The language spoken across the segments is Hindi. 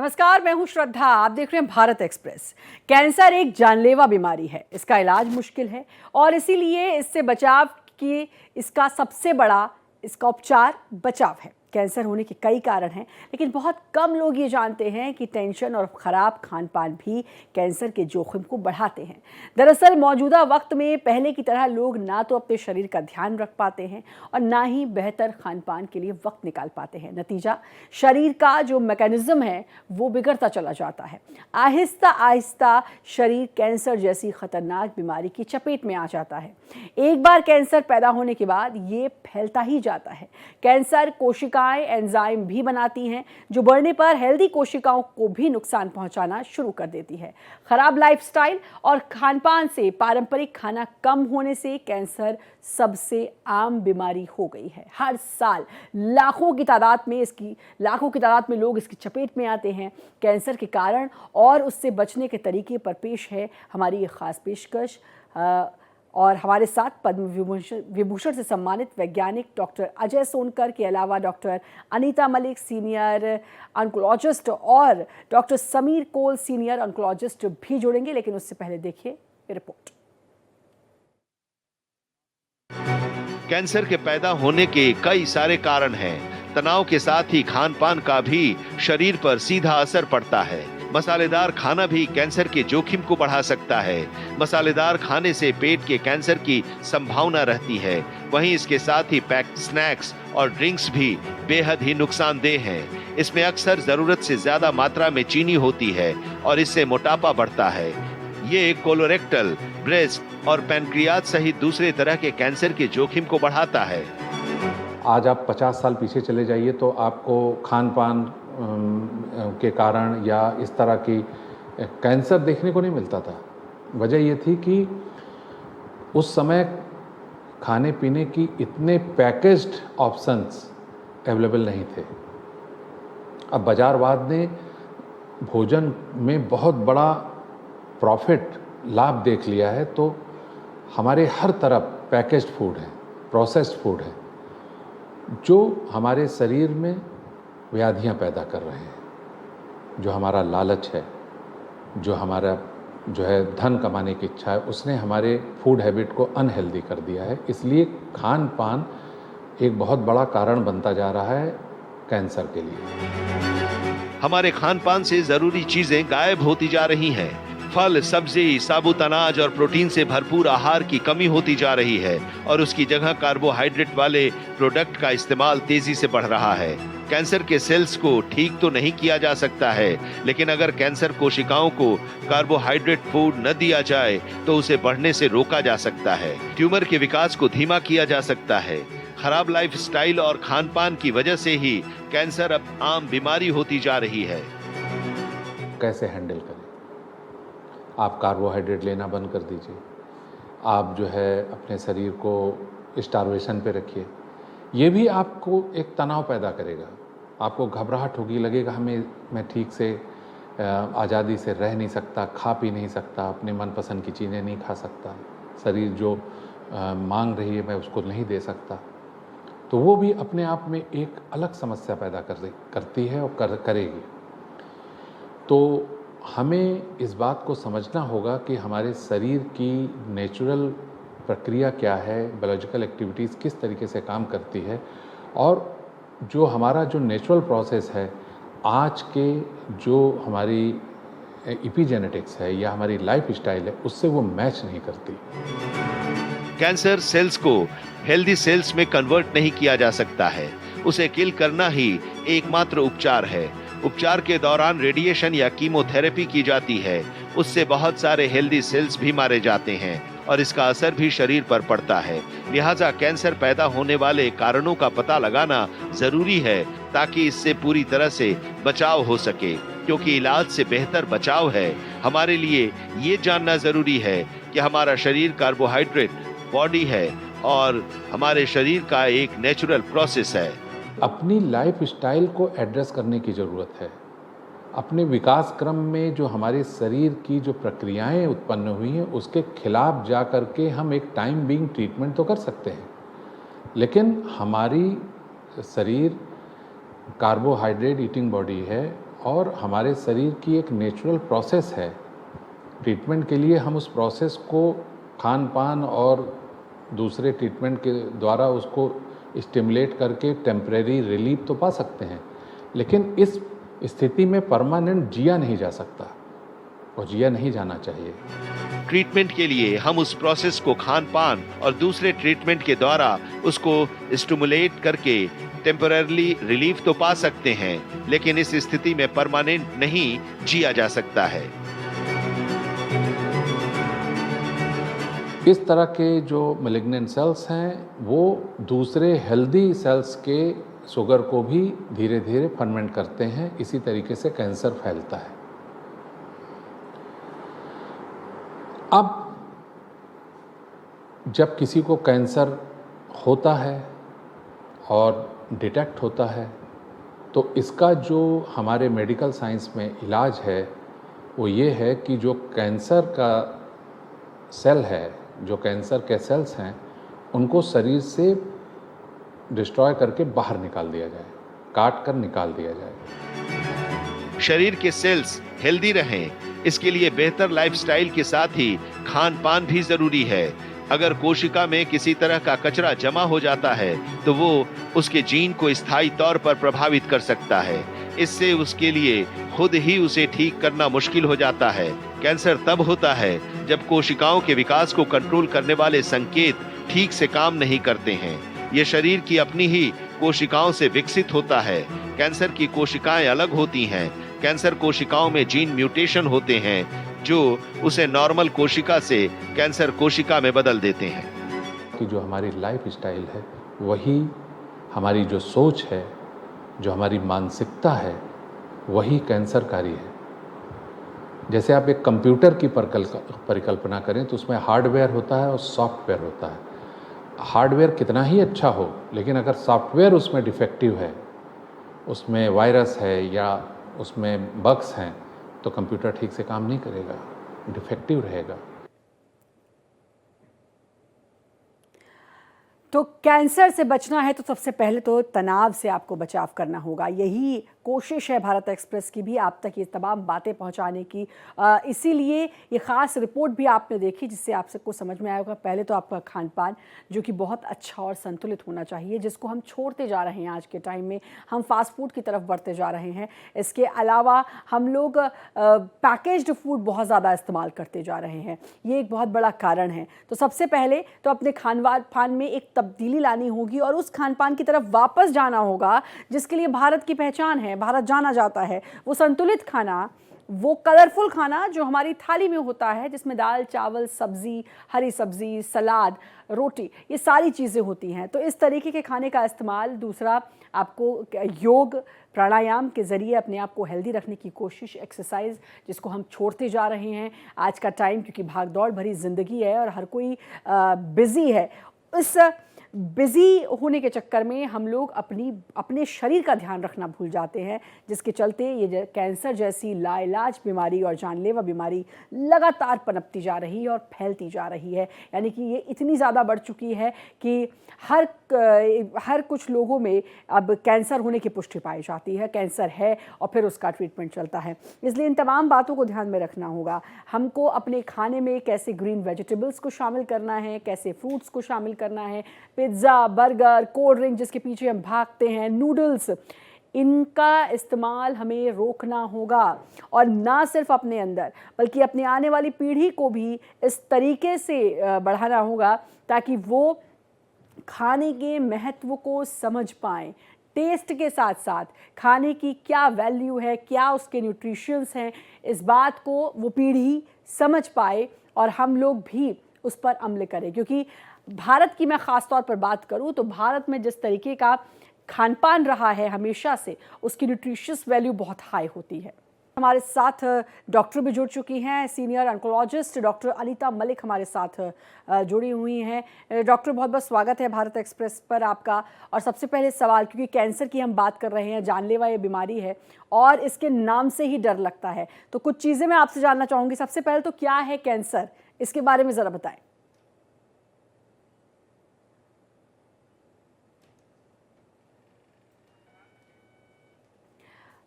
नमस्कार, मैं हूं श्रद्धा। आप देख रहे हैं भारत एक्सप्रेस। कैंसर एक जानलेवा बीमारी है, इसका इलाज मुश्किल है और इसीलिए इससे बचाव की इसका सबसे बड़ा इसका उपचार बचाव है। कैंसर होने के कई कारण हैं, लेकिन बहुत कम लोग ये जानते हैं कि टेंशन और ख़राब खान पान भी कैंसर के जोखिम को बढ़ाते हैं। दरअसल मौजूदा वक्त में पहले की तरह लोग ना तो अपने शरीर का ध्यान रख पाते हैं और ना ही बेहतर खान पान के लिए वक्त निकाल पाते हैं। नतीजा, शरीर का जो मैकेनिज्म है वो बिगड़ता चला जाता है। आहिस्ता आहिस्ता शरीर कैंसर जैसी खतरनाक बीमारी की चपेट में आ जाता है। एक बार कैंसर पैदा होने के बाद ये फैलता ही जाता है। कैंसर कोशिकाएं एंजाइम भी बनाती हैं जो बढ़ने पर हेल्दी कोशिकाओं को भी नुकसान पहुंचाना शुरू कर देती है। खराब लाइफस्टाइल और खानपान से, पारंपरिक खाना कम होने से कैंसर सबसे आम बीमारी हो गई है। हर साल लाखों की तादाद में लोग इसकी चपेट में आते हैं। कैंसर के कारण और उससे बचने के तरीके पर पेश है हमारी ये खास पेशकश। और हमारे साथ पद्म विभूषण से सम्मानित वैज्ञानिक डॉक्टर अजय सोनकर के अलावा doctor Anita Malik, senior oncologist, और डॉक्टर समीर कोल, सीनियर ऑन्कोलॉजिस्ट भी जुड़ेंगे। लेकिन उससे पहले देखिए ये रिपोर्ट। कैंसर के पैदा होने के कई सारे कारण हैं। तनाव के साथ ही खान पान का भी शरीर पर सीधा असर पड़ता है। मसालेदार खाना भी कैंसर के जोखिम को बढ़ा सकता है। मसालेदार खाने से पेट के कैंसर की संभावना रहती है। वहीं इसके साथ ही पैक्ड स्नैक्स और ड्रिंक्स भी बेहद ही नुकसानदेह हैं। इसमें अक्सर जरूरत से ज्यादा मात्रा में चीनी होती है और इससे मोटापा बढ़ता है। ये कोलोरेक्टल, ब्रेस्ट और पैनक्रियाज सहित दूसरे तरह के कैंसर के जोखिम को बढ़ाता है। आज आप 50 साल पीछे चले जाइए तो आपको खान पान के कारण या इस तरह की कैंसर देखने को नहीं मिलता था। वजह ये थी कि उस समय खाने पीने की इतने पैकेज्ड ऑप्शंस अवेलेबल नहीं थे। अब बाजारवाद ने भोजन में बहुत बड़ा प्रॉफिट लाभ देख लिया है, तो हमारे हर तरफ पैकेज्ड फूड है, प्रोसेस्ड फूड है, जो हमारे शरीर में व्याधियां पैदा कर रहे हैं। जो हमारा लालच है, जो हमारा धन कमाने की इच्छा है, उसने हमारे फूड हैबिट को अनहेल्दी कर दिया है। इसलिए खान पान एक बहुत बड़ा कारण बनता जा रहा है कैंसर के लिए। हमारे खान पान से जरूरी चीजें गायब होती जा रही हैं। फल, सब्जी, साबुत अनाज और प्रोटीन से भरपूर आहार की कमी होती जा रही है और उसकी जगह कार्बोहाइड्रेट वाले प्रोडक्ट का इस्तेमाल तेजी से बढ़ रहा है। कैंसर के सेल्स को ठीक तो नहीं किया जा सकता है, लेकिन अगर कैंसर कोशिकाओं को कार्बोहाइड्रेट फूड न दिया जाए तो उसे बढ़ने से रोका जा सकता है। ट्यूमर के विकास को धीमा किया जा सकता है। खराब लाइफस्टाइल और खान-पान की वजह से ही कैंसर अब आम बीमारी होती जा रही है। कैसे हैंडल करें? आप कार्बोहाइड्रेट लेना बंद कर दीजिए। आप अपने शरीर को स्टार्वेशन पे रखिए। ये भी आपको एक तनाव पैदा करेगा। आपको घबराहट होगी, लगेगा मैं ठीक से आज़ादी से रह नहीं सकता, खा पी नहीं सकता, अपने मनपसंद की चीज़ें नहीं खा सकता, शरीर जो मांग रही है मैं उसको नहीं दे सकता। तो वो भी अपने आप में एक अलग समस्या पैदा करती है और करेगी। तो हमें इस बात को समझना होगा कि हमारे शरीर की नेचुरल प्रक्रिया क्या है, बायोलॉजिकल एक्टिविटीज़ किस तरीके से काम करती है, और जो हमारा जो नेचुरल प्रोसेस है आज के जो हमारी एपिजेनेटिक्स है या हमारी लाइफ स्टाइल है उससे वो मैच नहीं करती। कैंसर सेल्स को हेल्दी सेल्स में कन्वर्ट नहीं किया जा सकता है। उसे किल करना ही एकमात्र उपचार है। उपचार के दौरान रेडिएशन या कीमोथेरेपी की जाती है। उससे बहुत सारे हेल्दी सेल्स भी मारे जाते हैं और इसका असर भी शरीर पर पड़ता है। लिहाजा कैंसर पैदा होने वाले कारणों का पता लगाना जरूरी है ताकि इससे पूरी तरह से बचाव हो सके, क्योंकि इलाज से बेहतर बचाव है। हमारे लिए ये जानना जरूरी है कि हमारा शरीर कार्बोहाइड्रेट बॉडी है और हमारे शरीर का एक नेचुरल प्रोसेस है। अपनी लाइफ स्टाइल को एड्रेस करने की ज़रूरत है। अपने विकास क्रम में जो हमारे शरीर की जो प्रक्रियाएं उत्पन्न हुई हैं उसके खिलाफ जा कर के हम एक टाइम बीइंग ट्रीटमेंट तो कर सकते हैं, लेकिन हमारी शरीर कार्बोहाइड्रेट ईटिंग बॉडी है और हमारे शरीर की एक नेचुरल प्रोसेस है। ट्रीटमेंट के लिए हम उस प्रोसेस को खान पान और दूसरे ट्रीटमेंट के द्वारा उसको स्टिमुलेट करके टेम्परेरी रिलीफ तो पा सकते हैं, लेकिन इस स्थिति में परमानेंट जिया नहीं जा सकता और जिया नहीं जाना चाहिए। ट्रीटमेंट के लिए हम उस प्रोसेस को खान पान और दूसरे ट्रीटमेंट के द्वारा उसको स्टिमुलेट करके टेम्पररी रिलीफ तो पा सकते हैं, लेकिन इस स्थिति में परमानेंट नहीं जिया जा सकता है। इस तरह के जो मैलिग्नेंट सेल्स हैं वो दूसरे हेल्दी सेल्स के शुगर को भी धीरे धीरे फर्मेंट करते हैं। इसी तरीके से कैंसर फैलता है। अब जब किसी को कैंसर होता है और डिटेक्ट होता है तो इसका जो हमारे मेडिकल साइंस में इलाज है वो ये है कि जो कैंसर का सेल है, जो कैंसर के सेल्स हैं, उनको शरीर से डिस्ट्रॉय करके बाहर निकाल दिया जाए, काट कर निकाल दिया जाए। शरीर के सेल्स हेल्दी रहें, इसके लिए बेहतर लाइफस्टाइल के साथ ही खान पान भी जरूरी है। अगर कोशिका में किसी तरह का कचरा जमा हो जाता है तो वो उसके जीन को स्थायी तौर पर प्रभावित कर सकता है। इससे उसके लिए खुद ही उसे ठीक करना मुश्किल हो जाता है। कैंसर तब होता है जब कोशिकाओं के विकास को कंट्रोल करने वाले संकेत ठीक से काम नहीं करते हैं। ये शरीर की अपनी ही कोशिकाओं से विकसित होता है। कैंसर की कोशिकाएं अलग होती हैं। कैंसर कोशिकाओं में जीन म्यूटेशन होते हैं जो उसे नॉर्मल कोशिका से कैंसर कोशिका में बदल देते हैं। कि जो हमारी लाइफ स्टाइल है वही हमारी जो सोच है, जो हमारी मानसिकता है, वही कैंसरकारी है। जैसे आप एक कंप्यूटर की परिकल्पना करें तो उसमें हार्डवेयर होता है और सॉफ्टवेयर होता है। हार्डवेयर कितना ही अच्छा हो, लेकिन अगर सॉफ्टवेयर उसमें डिफेक्टिव है, उसमें वायरस है या उसमें बग्स हैं, तो कंप्यूटर ठीक से काम नहीं करेगा, डिफेक्टिव रहेगा। तो कैंसर से बचना है तो सबसे पहले तो तनाव से आपको बचाव करना होगा। यही कोशिश है भारत एक्सप्रेस की भी, आप तक ये तमाम बातें पहुंचाने की। इसीलिए ये ख़ास रिपोर्ट भी आपने देखी जिससे आप सबको समझ में आएगा। पहले तो आपका खान पान जो कि बहुत अच्छा और संतुलित होना चाहिए, जिसको हम छोड़ते जा रहे हैं आज के टाइम में। हम फास्ट फूड की तरफ बढ़ते जा रहे हैं। इसके अलावा हम लोग पैकेज्ड फूड बहुत ज़्यादा इस्तेमाल करते जा रहे हैं। ये एक बहुत बड़ा कारण है। तो सबसे पहले तो अपने खान पान में एक तब्दीली लानी होगी और उस खान पान की तरफ वापस जाना होगा जिसके लिए भारत की पहचान है, भारत जाना जाता है। वो संतुलित खाना, वो कलरफुल खाना जो हमारी थाली में होता है, जिसमें दाल, चावल, सब्जी, हरी सब्जी, सलाद, रोटी, ये सारी चीज़ें होती हैं। तो इस तरीके के खाने का इस्तेमाल। दूसरा, आपको योग प्राणायाम के ज़रिए अपने आप को हेल्दी रखने की कोशिश, एक्सरसाइज जिसको हम छोड़ते जा रहे हैं आज का टाइम, क्योंकि भाग दौड़ भरी ज़िंदगी है और हर कोई बिज़ी है। इस बिज़ी होने के चक्कर में हम लोग अपने शरीर का ध्यान रखना भूल जाते हैं, जिसके चलते ये कैंसर जैसी लाइलाज बीमारी और जानलेवा बीमारी लगातार पनपती जा रही है और फैलती जा रही है। यानी कि ये इतनी ज़्यादा बढ़ चुकी है कि हर कुछ लोगों में अब कैंसर होने की पुष्टि पाई जाती है। कैंसर है और फिर उसका ट्रीटमेंट चलता है। इसलिए इन तमाम बातों को ध्यान में रखना होगा। हमको अपने खाने में कैसे ग्रीन वेजिटेबल्स को शामिल करना है, कैसे फ्रूट्स को शामिल करना है, पिज़्ज़ा, बर्गर, कोल्ड ड्रिंक जिसके पीछे हम भागते हैं, नूडल्स, इनका इस्तेमाल हमें रोकना होगा। और ना सिर्फ अपने अंदर बल्कि अपने आने वाली पीढ़ी को भी इस तरीके से बढ़ाना होगा ताकि वो खाने के महत्व को समझ पाएँ। टेस्ट के साथ साथ खाने की क्या वैल्यू है, क्या उसके न्यूट्रिशंस हैं, इस बात को वो पीढ़ी समझ पाए और हम लोग भी उस पर अमल करें। क्योंकि भारत की मैं ख़ास तौर पर बात करूं तो भारत में जिस तरीके का खान पान रहा है हमेशा से, उसकी न्यूट्रिशियस वैल्यू बहुत हाई होती है। हमारे साथ डॉक्टर भी जुड़ चुकी हैं। Senior oncologist doctor Anita Malik हमारे साथ जुड़ी हुई हैं। डॉक्टर, बहुत बहुत स्वागत है भारत एक्सप्रेस पर आपका। और सबसे पहले सवाल, क्योंकि कैंसर की हम बात कर रहे हैं, जानलेवा ये बीमारी है और इसके नाम से ही डर लगता है, तो कुछ चीज़ें मैं आपसे जानना चाहूँगी। सबसे पहले तो क्या है कैंसर, इसके बारे में ज़रा बताएं।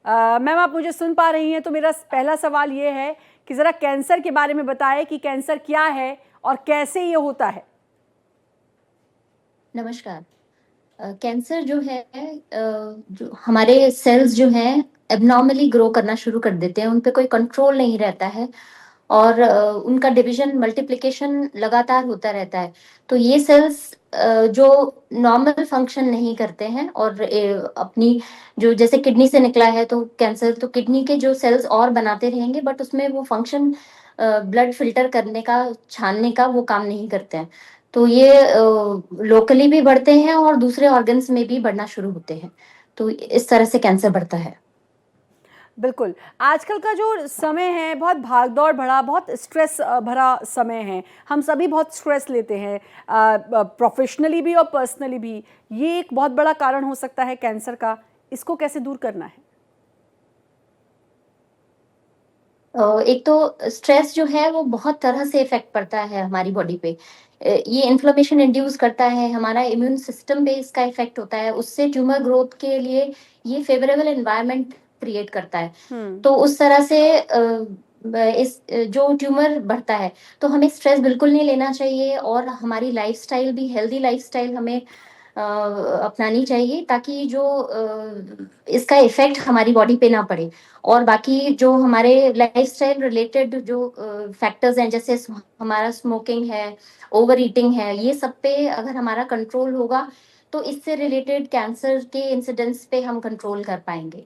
मैम आप मुझे सुन पा रही हैं? तो मेरा पहला सवाल ये है कि ज़रा कैंसर के बारे में बताएं कि कैंसर क्या है और कैसे ये होता है। नमस्कार। कैंसर जो है जो हमारे सेल्स जो हैं एब्नॉर्मली ग्रो करना शुरू कर देते हैं, उन पे कोई कंट्रोल नहीं रहता है और उनका डिवीजन मल्टीप्लिकेशन लगातार होता रहता है। तो ये सेल्स जो नॉर्मल फंक्शन नहीं करते हैं और अपनी जो जैसे किडनी से निकला है तो कैंसर, तो किडनी के जो सेल्स और बनाते रहेंगे बट उसमें वो फंक्शन ब्लड फिल्टर करने का, छानने का वो काम नहीं करते हैं। तो ये लोकली भी बढ़ते हैं और दूसरे ऑर्गन्स में भी बढ़ना शुरू होते हैं। तो इस तरह से कैंसर बढ़ता है। बिल्कुल, आजकल का जो समय है बहुत भाग-दौड़ भरा, बहुत स्ट्रेस भरा समय है। हम सभी बहुत स्ट्रेस लेते हैं, प्रोफ़ेशनली भी और पर्सनली भी। ये एक बहुत बड़ा कारण हो सकता है कैंसर का। इसको कैसे दूर करना है? एक तो स्ट्रेस जो है वो बहुत तरह से इफ़ेक्ट पड़ता है हमारी बॉडी पे। ये इन्फ्लेमेशन इंड्यूस करता है, हमारा इम्यून सिस्टम पे इसका इफ़ेक्ट होता है, उससे ट्यूमर ग्रोथ के लिए ये फ़ेवरेबल एनवायरनमेंट क्रिएट करता है। हुँ। तो उस तरह से जो ट्यूमर बढ़ता है, तो हमें स्ट्रेस बिल्कुल नहीं लेना चाहिए और हमारी लाइफ़स्टाइल भी हेल्दी लाइफ़स्टाइल हमें अपनानी चाहिए ताकि जो इसका इफ़ेक्ट हमारी बॉडी पे ना पड़े। और बाकी जो हमारे लाइफ़स्टाइल रिलेटेड जो फैक्टर्स हैं, जैसे हमारा स्मोकिंग है, ओवर ईटिंग है, ये सब पे अगर हमारा कंट्रोल होगा, तो इससे रिलेटेड कैंसर के इंसिडेंस पे हम कंट्रोल कर पाएँगे।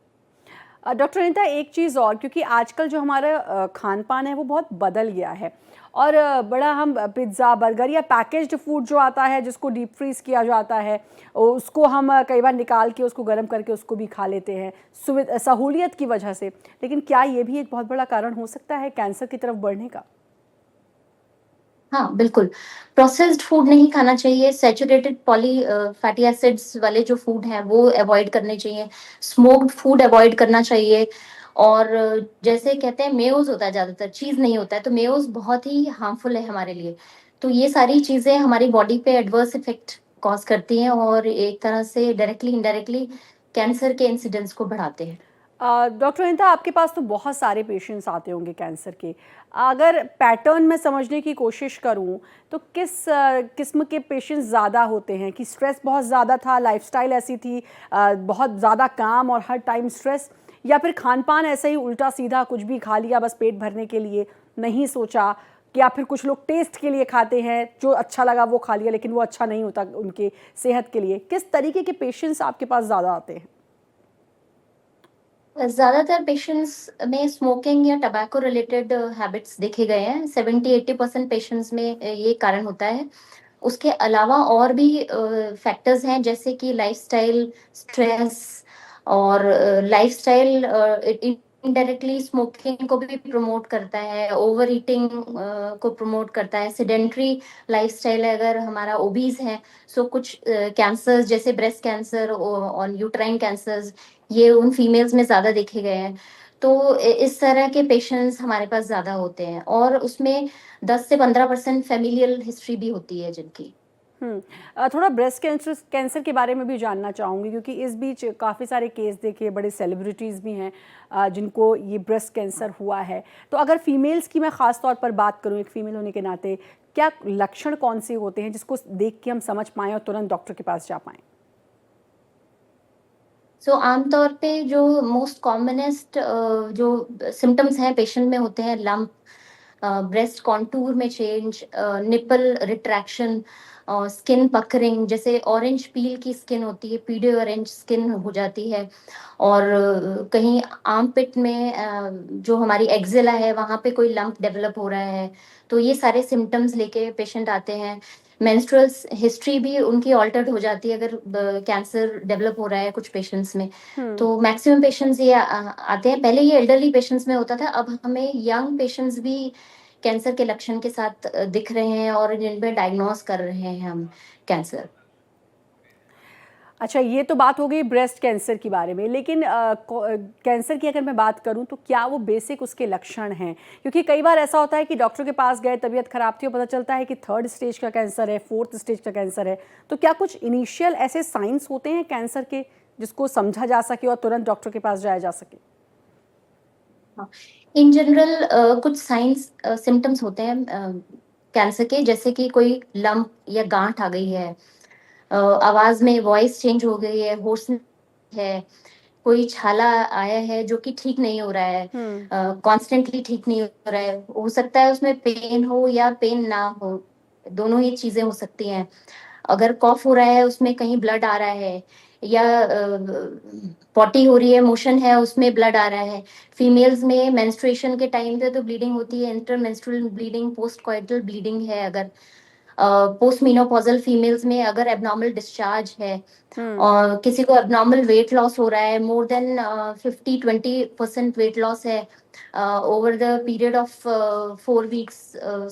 डॉक्टर अनीता एक चीज़ और, क्योंकि आजकल जो हमारा खान-पान है वो बहुत बदल गया है और बड़ा हम पिज़्ज़ा, बर्गर या पैकेज्ड फूड जो आता है जिसको डीप फ्रीज़ किया जाता है, उसको हम कई बार निकाल के उसको गर्म करके उसको भी खा लेते हैं सहूलियत की वजह से। लेकिन क्या ये भी एक बहुत बड़ा कारण हो सकता है कैंसर की तरफ बढ़ने का? हाँ, बिल्कुल। प्रोसेस्ड फूड नहीं खाना चाहिए, सैचुरेटेड फैटी एसिड्स वाले जो फूड हैं, वो अवॉइड करने चाहिए। स्मोक्ड फूड अवॉइड करना चाहिए और जैसे कहते हैं मेयोज़ होता है ज़्यादातर, चीज़ नहीं होता है, तो मेयोज़ बहुत ही हार्मफुल है हमारे लिए। तो ये सारी चीज़ें हमारी बॉडी पे एडवर्स इफ़ेक्ट कॉज़ करती हैं और एक तरह से डायरेक्टली, इनडायरेक्टली कैंसर के इंसिडेंस को बढ़ाते हैं। डॉक्टर अनीता आपके पास तो बहुत सारे पेशेंट्स आते होंगे कैंसर के। अगर पैटर्न में समझने की कोशिश करूं तो किस किस्म के पेशेंट्स ज़्यादा होते हैं कि स्ट्रेस बहुत ज़्यादा था, लाइफस्टाइल ऐसी थी, बहुत ज़्यादा काम और हर टाइम स्ट्रेस, या फिर खान-पान ऐसे ही उल्टा सीधा कुछ भी खा लिया बस पेट भरने के लिए, नहीं सोचा, या फिर कुछ लोग टेस्ट के लिए खाते हैं, जो अच्छा लगा वो खा लिया लेकिन वो अच्छा नहीं होता उनके सेहत के लिए। किस तरीके के पेशेंट्स आपके पास ज़्यादा आते हैं? ज़्यादातर पेशेंट्स में स्मोकिंग या टबैको रिलेटेड हैबिट्स देखे गए हैं। 70-80% पेशेंट्स में ये कारण होता है। उसके अलावा और भी फैक्टर्स हैं, जैसे कि लाइफ़स्टाइल, स्ट्रेस और लाइफ़स्टाइल इनडायरेक्टली स्मोकिंग को भी प्रमोट करता है, ओवर ईटिंग को प्रमोट करता है। सेडेंटरी लाइफ़स्टाइल है, अगर हमारा ओबीज़ है, सो कुछ कैंसर्स जैसे ब्रेस्ट कैंसर और यूट्राइन कैंसर्स, ये उन फीमेल्स में ज़्यादा देखे गए हैं। तो इस तरह के पेशेंट्स हमारे पास ज़्यादा होते हैं और उसमें 10 से 15% फ़ैमिलियल हिस्ट्री भी होती है जिनकी। थोड़ा ब्रेस्ट कैंसर के बारे में भी जानना चाहूँगी, क्योंकि इस बीच काफ़ी सारे केस देखे, बड़े सेलिब्रिटीज़ भी हैं जिनको ये ब्रेस्ट कैंसर हुआ है। तो अगर फीमेल्स की मैं ख़ास तौर पर बात करूँ, एक फ़ीमेल होने के नाते, क्या लक्षण कौन से होते हैं जिसको देख के हम समझ पाएँ और तुरंत डॉक्टर के पास जा पाएँ? सो आमतौर पे जो मोस्ट कॉमनेस्ट जो सिम्पटम्स हैं पेशेंट में होते हैं लम्प, ब्रेस्ट कॉन्टूर में चेंज, निपल रिट्रैक्शन, स्किन पकरिंग, जैसे ऑरेंज पील की स्किन होती है, पीले ऑरेंज स्किन हो जाती है और कहीं आर्मपिट में जो हमारी एक्जिला है वहाँ पे कोई लंप डेवलप हो रहा है। तो ये सारे सिम्टम्स लेके पेशेंट आते हैं। मेंस्ट्रुअल हिस्ट्री भी उनकी ऑल्टर्ड हो जाती है अगर कैंसर डेवलप हो रहा है कुछ पेशेंट्स में। हुँ। तो मैक्सिमम पेशेंट्स ये आते हैं। पहले ये एल्डरली पेशेंट्स में होता था, अब हमें यंग पेशेंट्स भी कैंसर के लक्षण के साथ दिख रहे हैं और जिनपे डायग्नोस कर रहे हैं हम कैंसर। अच्छा, ये तो बात हो गई ब्रेस्ट कैंसर के बारे में, लेकिन कैंसर की अगर मैं बात करूं तो क्या वो बेसिक उसके लक्षण हैं? क्योंकि कई बार ऐसा होता है कि डॉक्टर के पास गए, तबीयत खराब थी और पता चलता है कि 3rd स्टेज का कैंसर है, 4th स्टेज का कैंसर है। तो क्या कुछ इनिशियल ऐसे साइंस होते हैं कैंसर के जिसको समझा जा सके और तुरंत डॉक्टर के पास जाया जा सके? हाँ, इन जनरल कुछ साइंस सिम्टम्स होते हैं कैंसर के, जैसे कि कोई लंप या गांठ आ गई है, आवाज में वॉइस चेंज हो गई है, होर्सनेस है, कोई छाला आया है जो कि ठीक नहीं हो रहा है, कॉन्स्टेंटली ठीक नहीं हो रहा है, हो सकता है उसमें पेन हो या पेन ना हो, दोनों ही चीजें हो सकती हैं। अगर कॉफ हो रहा है उसमें कहीं ब्लड आ रहा है, या पॉटी हो रही है, मोशन है उसमें ब्लड आ रहा है। फीमेल्स में मेंस्ट्रुएशन के टाइम पे तो ब्लीडिंग होती है, intermenstrual bleeding, post coital bleeding है, अगर पोस्ट मेनोपॉजल फीमेल्स में अगर एबनॉर्मल डिस्चार्ज है, और किसी को एबनॉर्मल वेट लॉस हो रहा है, मोर देन 50-20% वेट लॉस है over the period of 4 weeks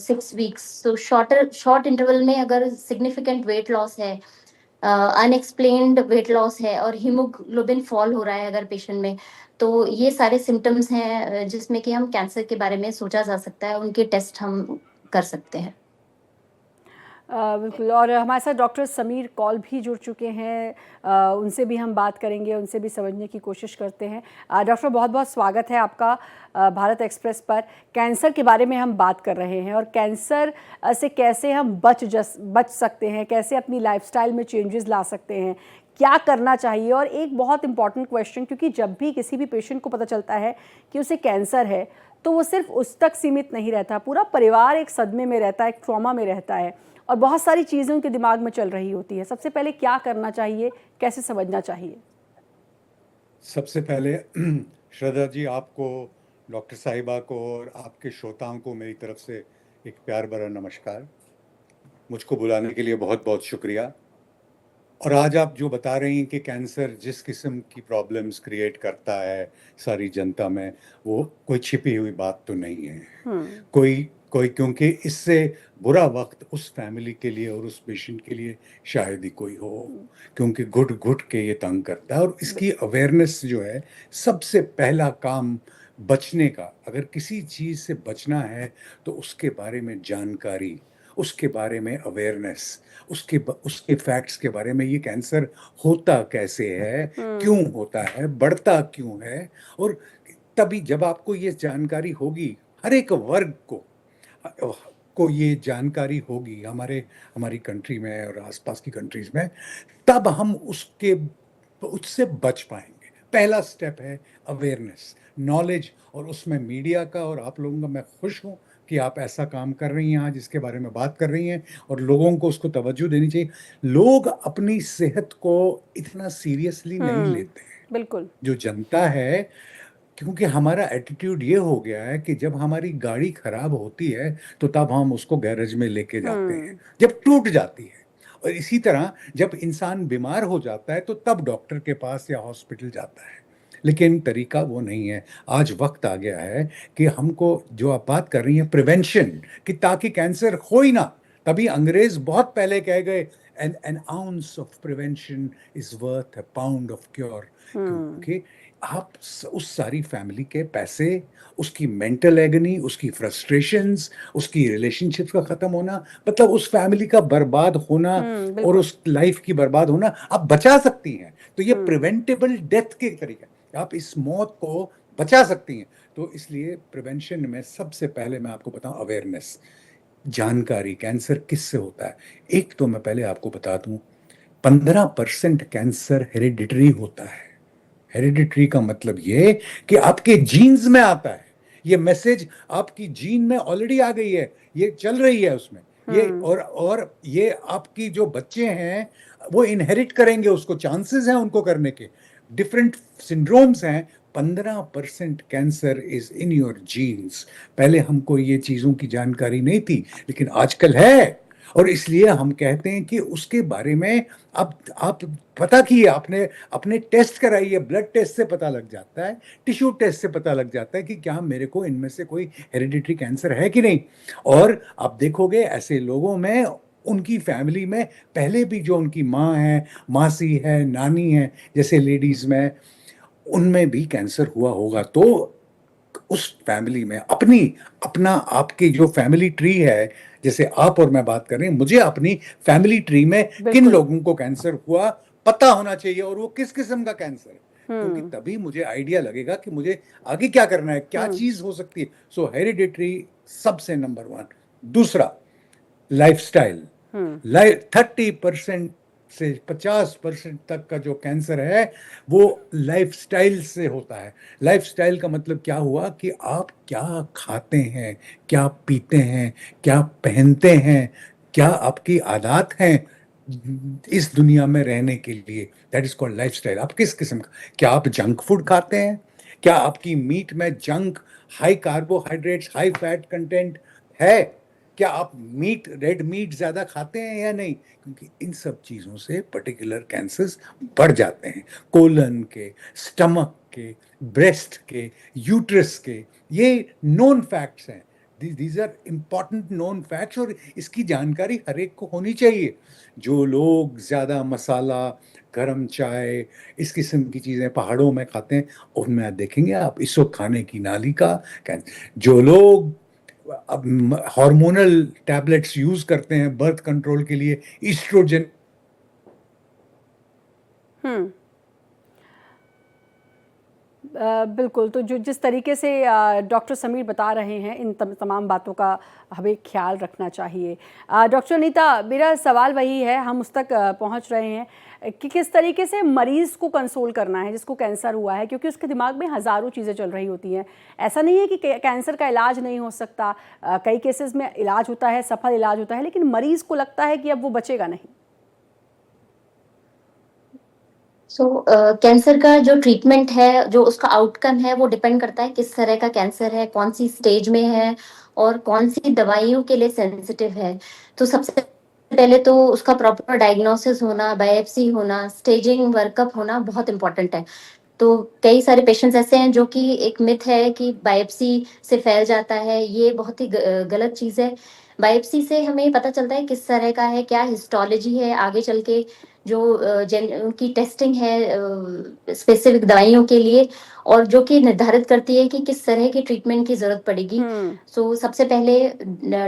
6 weeks, तो शॉर्ट इंटरवल में अगर सिग्निफिकेंट वेट लॉस है, अनएक्सप्लेन्ड वेट लॉस है, और हीमोग्लोबिन फॉल हो रहा है अगर पेशेंट में, तो ये सारे सिम्टम्स हैं जिसमें कि हम कैंसर के बारे में सोचा जा सकता है, उनके टेस्ट हम कर सकते हैं। बिल्कुल। और हमारे साथ डॉक्टर समीर कौल भी जुड़ चुके हैं, उनसे भी हम बात करेंगे, उनसे भी समझने की कोशिश करते हैं। डॉक्टर, बहुत बहुत स्वागत है आपका भारत एक्सप्रेस पर। कैंसर के बारे में हम बात कर रहे हैं, और कैंसर से कैसे हम बच सकते हैं, कैसे अपनी लाइफस्टाइल में चेंजेस ला सकते हैं, क्या करना चाहिए। और एक बहुत इंपॉर्टेंट क्वेश्चन, क्योंकि जब भी किसी भी पेशेंट को पता चलता है कि उसे कैंसर है, तो वो सिर्फ उस तक सीमित नहीं रहता, पूरा परिवार एक सदमे में रहता है, एक ट्रॉमा में रहता है, और बहुत सारी चीज़ें उनके दिमाग में चल रही होती है। सबसे पहले क्या करना चाहिए, कैसे समझना चाहिए? सबसे पहले श्रद्धा जी, आपको, डॉक्टर साहिबा को और आपके श्रोताओं को मेरी तरफ से एक प्यार भरा नमस्कार। मुझको बुलाने के लिए बहुत बहुत शुक्रिया। और आज आप जो बता रही हैं कि कैंसर जिस किस्म की प्रॉब्लम्स क्रिएट करता है सारी जनता में, वो कोई छिपी हुई बात तो नहीं है। कोई क्योंकि इससे बुरा वक्त उस फैमिली के लिए और उस पेशेंट के लिए शायद ही कोई हो, क्योंकि घुट घुट के ये तंग करता है। और इसकी अवेयरनेस जो है, सबसे पहला काम बचने का, अगर किसी चीज़ से बचना है तो उसके बारे में जानकारी, उसके बारे में अवेयरनेस, उसके फैक्ट्स के बारे में, ये कैंसर होता कैसे है, क्यों होता है, बढ़ता क्यों है। और तभी जब आपको ये जानकारी होगी, हर एक वर्ग को ये जानकारी होगी हमारी कंट्री में और आसपास की कंट्रीज में, तब हम उससे बच पाएंगे। पहला स्टेप है अवेयरनेस, नॉलेज, और उसमें मीडिया का और आप लोगों का मैं खुश हूँ कि आप ऐसा काम कर रही हैं आज, इसके बारे में बात कर रही हैं, और लोगों को उसको तवज्जो देनी चाहिए। लोग अपनी सेहत को इतना सीरियसली नहीं लेते हैं, बिल्कुल। जो जनता है, क्योंकि हमारा एटीट्यूड ये हो गया है कि जब हमारी गाड़ी खराब होती है तो तब हम उसको गैरेज में लेके जाते हैं, जब टूट जाती है। और इसी तरह जब इंसान बीमार हो जाता है तो तब डॉक्टर के पास या हॉस्पिटल जाता है। लेकिन तरीका वो नहीं है। आज वक्त आ गया है कि हमको, जो आप बात कर रही हैं प्रिवेंशन कि, ताकि कैंसर हो ही ना, तभी अंग्रेज बहुत पहले कह गए, an ounce of prevention is worth a pound of cure। क्योंकि आप उस सारी फैमिली के पैसे, उसकी मेंटल एगनी, उसकी फ्रस्ट्रेशंस, उसकी रिलेशनशिप का खत्म होना, मतलब उस फैमिली का बर्बाद होना और उस लाइफ की बर्बाद होना आप बचा सकती हैं। तो ये प्रिवेंटेबल डेथ के तरीके, आप इस मौत को बचा सकती हैं। तो इसलिए प्रिवेंशन में सबसे पहले मैं आपको बताऊं, अवेयरनेस, जानकारी, कैंसर किससे होता है। एक तो मैं पहले आपको बता दूं, 15% कैंसर हेरिडिटरी होता है। हेरिडिटरी का मतलब ये कि आपके जीन्स में आता है, ये मैसेज आपकी जीन में ऑलरेडी आ गई है, ये चल रही है उसमें, ये और ये आपकी जो बच्चे हैं वो इनहेरिट करेंगे, उसको चांसेस हैं उनको करने के, डिफरेंट सिंड्रोम्स हैं। 15% cancer is in your genes. पहले हमको ये चीजों की जानकारी नहीं थी, लेकिन आजकल है, और इसलिए हम कहते हैं कि उसके बारे में अब आप पता किए, आपने अपने टेस्ट कराइए, ब्लड टेस्ट से पता लग जाता है, टिश्यू टेस्ट से पता लग जाता है कि क्या मेरे को इनमें से कोई हेरिडिटरी कैंसर है कि नहीं। और आप देखोगे ऐसे लोगों में, उनकी फैमिली में पहले भी जो उनकी माँ है, मासी है, नानी है, जैसे लेडीज में, उनमें भी कैंसर हुआ होगा। तो उस फैमिली में अपना आपकी जो फैमिली ट्री है, जैसे आप और मैं बात कर रहे हैं, मुझे अपनी फैमिली ट्री में किन लोगों को कैंसर हुआ पता होना चाहिए, और वो किस किस्म का कैंसर है। क्योंकि तभी मुझे आइडिया लगेगा कि मुझे आगे क्या करना है, क्या चीज हो सकती है। सो हेरिडिटरी सबसे नंबर 1। दूसरा, लाइफस्टाइल। 30% से 50% तक का जो कैंसर है वो लाइफस्टाइल से होता है। लाइफस्टाइल का मतलब क्या हुआ कि आप क्या खाते हैं, क्या पीते हैं, क्या पहनते हैं, क्या आपकी आदत हैं इस दुनिया में रहने के लिए। That is called lifestyle. आप किस किस्म का, क्या आप जंक फूड खाते हैं, क्या आपकी मीट में junk, high carbohydrates, high fat content है, क्या आप मीट, रेड मीट ज्यादा खाते हैं या नहीं, क्योंकि इन सब चीजों से पर्टिकुलर कैंसर्स बढ़ जाते हैं। कोलन के, स्टमक के, ब्रेस्ट के, यूट्रस के, ये नोन फैक्ट्स हैं। These are important known facts, और इसकी जानकारी हर एक को होनी चाहिए। जो लोग ज्यादा मसाला, गरम चाय, इस किस्म की चीजें पहाड़ों में खाते हैं, उनमें आप देखेंगे आप इस वक्त खाने की नाली का कैंसर। जो लोग अब हार्मोनल टैबलेट्स यूज करते हैं बर्थ कंट्रोल के लिए, ईस्ट्रोजन। बिल्कुल, तो जो जिस तरीके से डॉक्टर समीर बता रहे हैं, इन तमाम बातों का हमें ख्याल रखना चाहिए। डॉक्टर अनीता, मेरा सवाल वही है, हम उस तक पहुंच रहे हैं कि किस तरीके से मरीज़ को कंसोल करना है जिसको कैंसर हुआ है, क्योंकि उसके दिमाग में हज़ारों चीज़ें चल रही होती हैं। ऐसा नहीं है कि कैंसर का इलाज नहीं हो सकता, कई केसेस में इलाज होता है, सफल इलाज होता है, लेकिन मरीज़ को लगता है कि अब वो बचेगा नहीं। कैंसर का जो ट्रीटमेंट है, जो उसका आउटकम है, वो डिपेंड करता है किस तरह का कैंसर है, कौन सी स्टेज में है और कौन सी दवाइयों के लिए सेंसिटिव है। तो सबसे पहले तो उसका प्रॉपर डायग्नोसिस होना, बायोप्सी होना, स्टेजिंग वर्कअप होना बहुत इंपॉर्टेंट है। तो कई सारे पेशेंट्स ऐसे हैं जो कि एक मिथ है कि बायोप्सी से फैल जाता है, ये बहुत ही गलत चीज़ है। बायोप्सी से हमें पता चलता है किस तरह का है, क्या हिस्टोलॉजी है, आगे चल के जो उनकी टेस्टिंग है स्पेसिफिक दवाइयों के लिए, और जो कि निर्धारित करती है कि किस तरह की ट्रीटमेंट की जरूरत पड़ेगी। सबसे पहले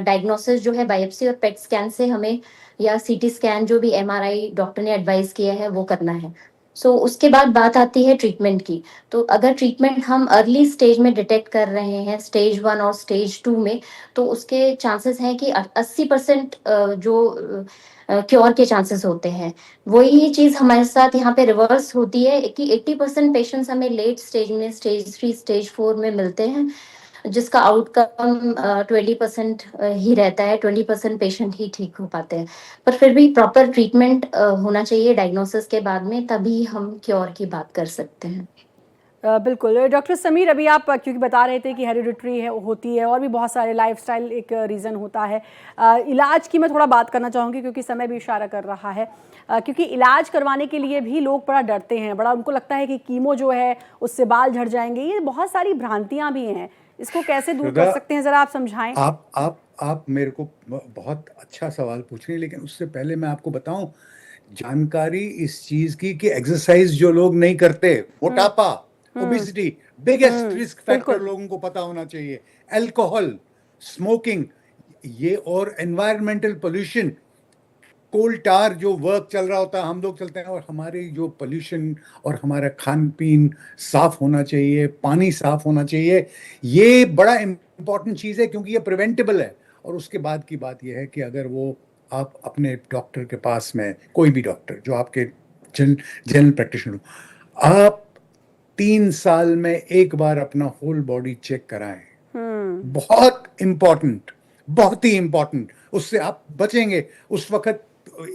डायग्नोसिस जो है बायोप्सी और पेट स्कैन से हमें, या सीटी स्कैन, जो भी एमआरआई डॉक्टर ने एडवाइस किया है वो करना है। उसके बाद बात आती है ट्रीटमेंट की। तो अगर ट्रीटमेंट हम अर्ली स्टेज में डिटेक्ट कर रहे हैं, स्टेज 1 और स्टेज 2 में, तो उसके चांसेस हैं कि 80% जो क्योर के चांसेस होते हैं। वही चीज हमारे साथ यहाँ पे रिवर्स होती है कि 80% पेशेंट्स हमें लेट स्टेज में, स्टेज 3, स्टेज 4 में मिलते हैं, जिसका आउटकम 20% ही रहता है, 20% पेशेंट ही ठीक हो पाते हैं। पर फिर भी प्रॉपर ट्रीटमेंट होना चाहिए डायग्नोसिस के बाद में, तभी हम क्योर की बात कर सकते हैं। बिल्कुल। डॉक्टर समीर, अभी आप क्योंकि बता रहे थे कि हेरिडिटरी है, होती है, और भी बहुत सारे लाइफस्टाइल एक रीज़न होता है। इलाज की मैं थोड़ा बात करना चाहूँगी क्योंकि समय भी इशारा कर रहा है, क्योंकि इलाज करवाने के लिए भी लोग बड़ा डरते हैं, बड़ा उनको लगता है कि कीमो जो है उससे बाल झड़ जाएंगे। ये बहुत सारी भ्रांतियाँ भी हैं, इसको कैसे दूर कर सकते हैं, ज़रा आप समझाएं। आप मेरे को बहुत अच्छा सवाल पूछ रही हैं, लेकिन उससे पहले मैं आपको बताऊं जानकारी इस चीज की कि एक्सरसाइज जो लोग नहीं करते, मोटापा, ओबेसिटी, बिगेस्ट रिस्क फैक्टर लोगों को पता होना चाहिए। अल्कोहल, स्मोकिंग, ये, और एनवायरमेंटल पोल्यूशन, कोल टार जो वर्क चल रहा होता है, हम लोग चलते हैं, और हमारी जो पोल्यूशन और हमारा खान पीन साफ होना चाहिए, पानी साफ होना चाहिए। ये बड़ा इंपॉर्टेंट चीज है क्योंकि ये प्रिवेंटेबल है। और उसके बाद की बात यह है कि अगर वो आप अपने डॉक्टर के पास में, कोई भी डॉक्टर जो आपके जनरल प्रैक्टिशनर हो, आप 3 साल में एक बार अपना होल बॉडी चेक कराएं। बहुत इंपॉर्टेंट, बहुत ही इंपॉर्टेंट। उससे आप बचेंगे, उस वक्त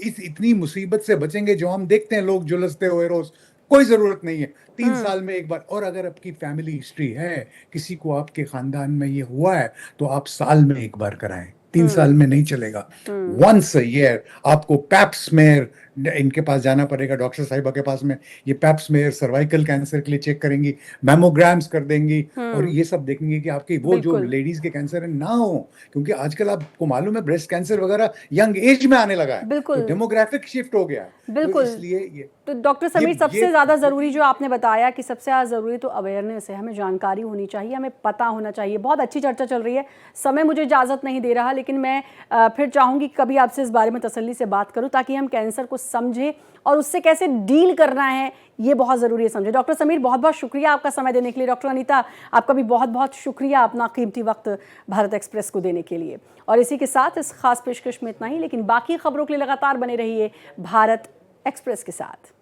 इतनी मुसीबत से बचेंगे जो हम देखते हैं लोग झुलसते हुए रोज। कोई जरूरत नहीं है, 3 साल में एक बार। और अगर आपकी फैमिली हिस्ट्री है, किसी को आपके खानदान में ये हुआ है, तो आप साल में एक बार कराएं, 3 साल में नहीं चलेगा। वंस अ ईयर आपको पैप स्मेयर इनके पास जाना पड़ेगा, डॉक्टर साहिबा के पास में। ये पैप स्मेयर सर्वाइकल कैंसर के लिए चेक करेंगी, मैमोग्राम्स कर देंगी, और ये सब देखेंगे कि आपकी वो जो लेडीज के कैंसर है ना हो, क्योंकि आजकल आपको मालूम है ब्रेस्ट कैंसर वगैरह यंग एज में आने लगा है, तो डेमोग्राफिक शिफ्ट हो गया है। बिल्कुल। तो इसलिए ये, तो डॉक्टर समीर, सबसे ज़्यादा ज़रूरी जो आपने बताया कि सबसे ज़्यादा ज़रूरी तो अवेयरनेस है, हमें जानकारी होनी चाहिए, हमें पता होना चाहिए। बहुत अच्छी चर्चा चल रही है, समय मुझे इजाज़त नहीं दे रहा, लेकिन लेकिन मैं फिर चाहूँगी कि कभी आपसे इस बारे में तसल्ली से बात करूँ ताकि हम कैंसर को समझें और उससे कैसे डील करना है ये बहुत ज़रूरी है समझें। डॉक्टर समीर, बहुत बहुत शुक्रिया आपका समय देने के लिए। डॉक्टर अनीता, आपका भी बहुत बहुत शुक्रिया अपना कीमती वक्त भारत एक्सप्रेस को देने के लिए। और इसी के साथ इस खास पेशकश में इतना ही, लेकिन बाकी खबरों के लिए लगातार बने रहिए भारत एक्सप्रेस के साथ।